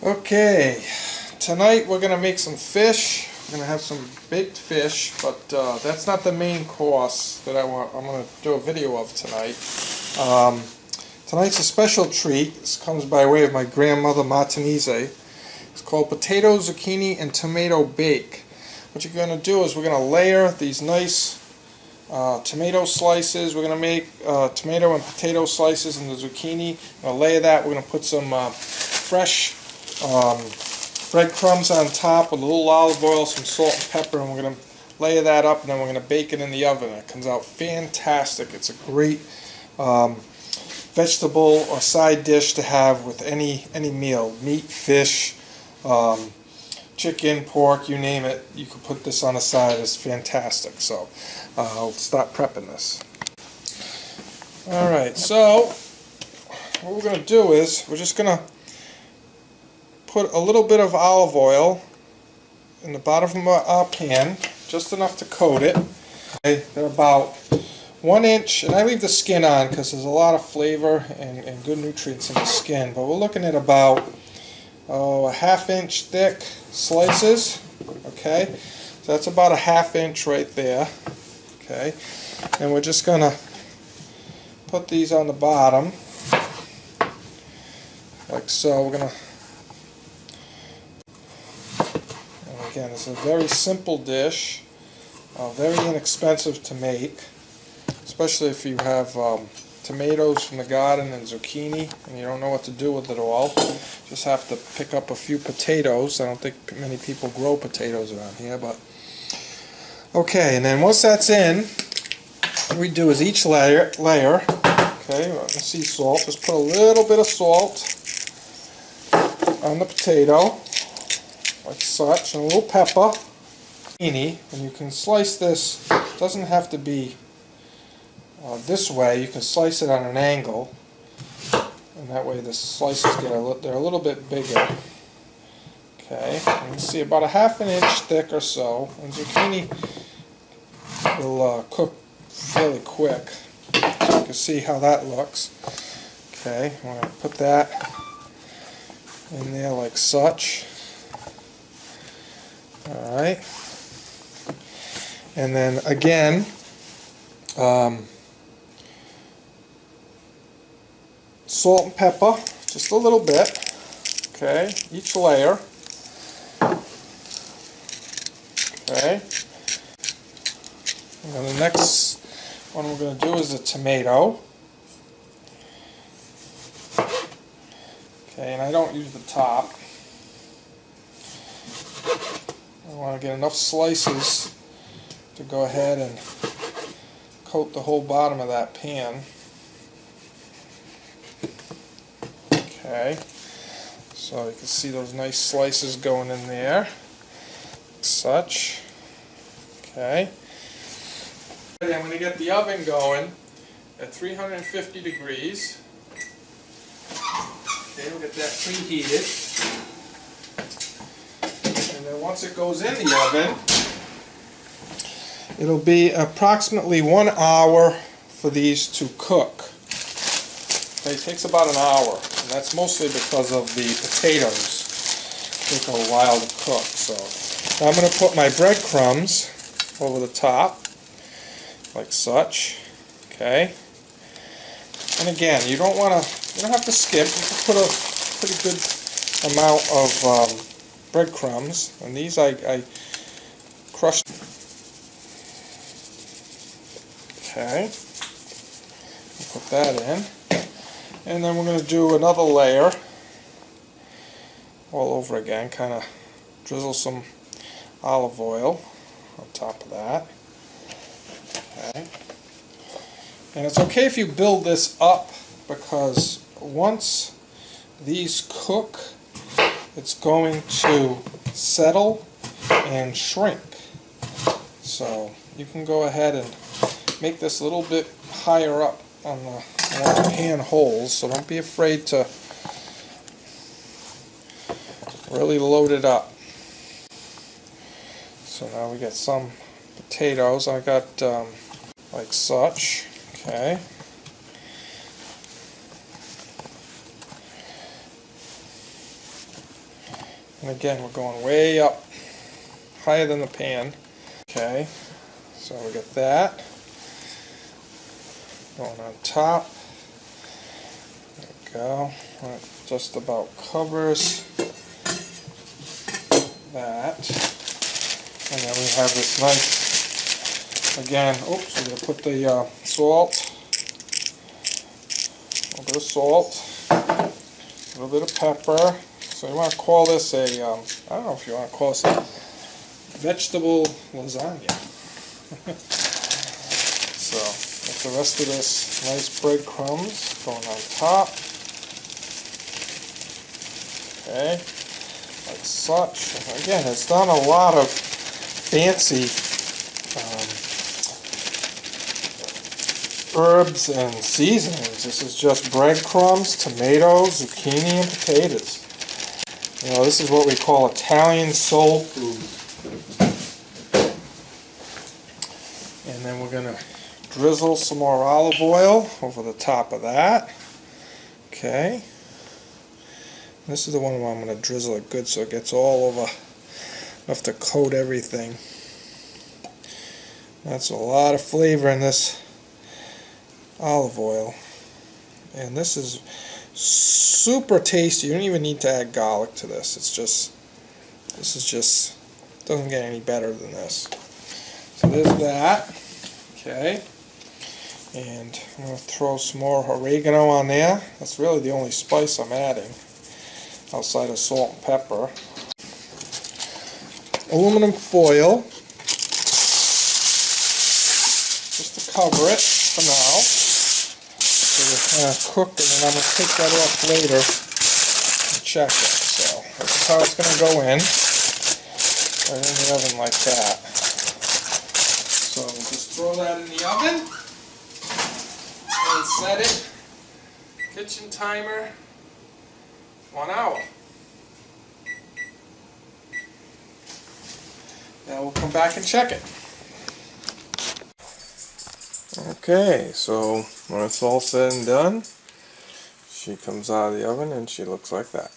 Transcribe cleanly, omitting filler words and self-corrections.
Okay, tonight we're going to make some fish. We're going to have some baked fish, but that's not the main course that I'm going to do a video of tonight. Tonight's a special treat. This comes by way of my grandmother Martinez. It's called potato, zucchini, and tomato bake. What you're going to do is we're going to layer these nice tomato slices. We're going to make tomato and potato slices and the zucchini. We're going to layer that. We're going to put some fresh breadcrumbs on top with a little olive oil, some salt and pepper, and we're going to layer that up, and then we're going to bake it in the oven. It comes out fantastic. It's a great vegetable or side dish to have with any meal. Meat, fish, chicken, pork, you name it. You could put this on the side. It's fantastic. So I'll start prepping this. Alright, so what we're going to do is we're just going to put a little bit of olive oil in the bottom of our pan, just enough to coat it. Okay, they're about 1 inch, and I leave the skin on because there's a lot of flavor and good nutrients in the skin, but we're looking at about a ½ inch thick slices. Okay, so that's about a ½ inch right there. Okay, and we're just going to put these on the bottom like so. We're going to, again, it's a very simple dish, very inexpensive to make, especially if you have tomatoes from the garden and zucchini and you don't know what to do with it all. Just have to pick up a few potatoes. I don't think many people grow potatoes around here, but okay. And then once that's in, what we do is each layer, okay, sea salt, just put a little bit of salt on the potato, like such, and a little pepper. And you can slice this. It doesn't have to be this way. You can slice it on an angle, and that way the slices they're a little bit bigger. Okay, and you see about a ½ inch thick or so. And zucchini will cook fairly quick. So you can see how that looks. Okay, I'm going to put that in there like such. Alright, and then again, salt and pepper, just a little bit, okay, each layer, okay, and then the next one we're going to do is the tomato, okay, and I don't use the top. I want to get enough slices to go ahead and coat the whole bottom of that pan. Okay, so you can see those nice slices going in there, like such. Okay, and I'm going to get the oven going at 350 degrees. Okay, we'll get that preheated. And then once it goes in the oven, it'll be approximately 1 hour for these to cook. Okay, it takes about an hour, and that's mostly because of the potatoes. Take a while to cook. So now I'm going to put my breadcrumbs over the top, like such. Okay, and again, you don't have to skip. You can put a pretty good amount of breadcrumbs, and these I crushed. Okay, put that in, and then we're going to do another layer all over again, kind of drizzle some olive oil on top of that. Okay, and it's okay if you build this up, because once these cook, it's going to settle and shrink. So you can go ahead and make this a little bit higher up on the pan holes, so don't be afraid to really load it up. So now we got some potatoes. I got like such. Okay. And again, we're going way up, higher than the pan. Okay, so we got that going on top. There we go. That just about covers that. And then we have this nice, again, oops, we're going to put the salt, a little bit of salt, a little bit of pepper. So you want to call this a, I don't know if you want to call this a vegetable lasagna. So, with the rest of this nice breadcrumbs going on top. Okay, like such. Again, it's not a lot of fancy herbs and seasonings. This is just breadcrumbs, tomatoes, zucchini, and potatoes. You know, this is what we call Italian soul food. And then we're going to drizzle some more olive oil over the top of that. Okay. This is the one where I'm going to drizzle it good so it gets all over. Enough to coat everything. That's a lot of flavor in this olive oil. And this is super tasty. You don't even need to add garlic to this. It's just, this is just, doesn't get any better than this. So there's that. Okay. And I'm going to throw some more oregano on there. That's really the only spice I'm adding outside of salt and pepper. Aluminum foil just to cover it for now. So we're going to cook, and then I'm going to take that off later and check it. So this is how it's going to go in. Right in the oven like that. So we'll just throw that in the oven and set it. Kitchen timer, 1 hour. Now we'll come back and check it. Okay, so when it's all said and done, she comes out of the oven and she looks like that.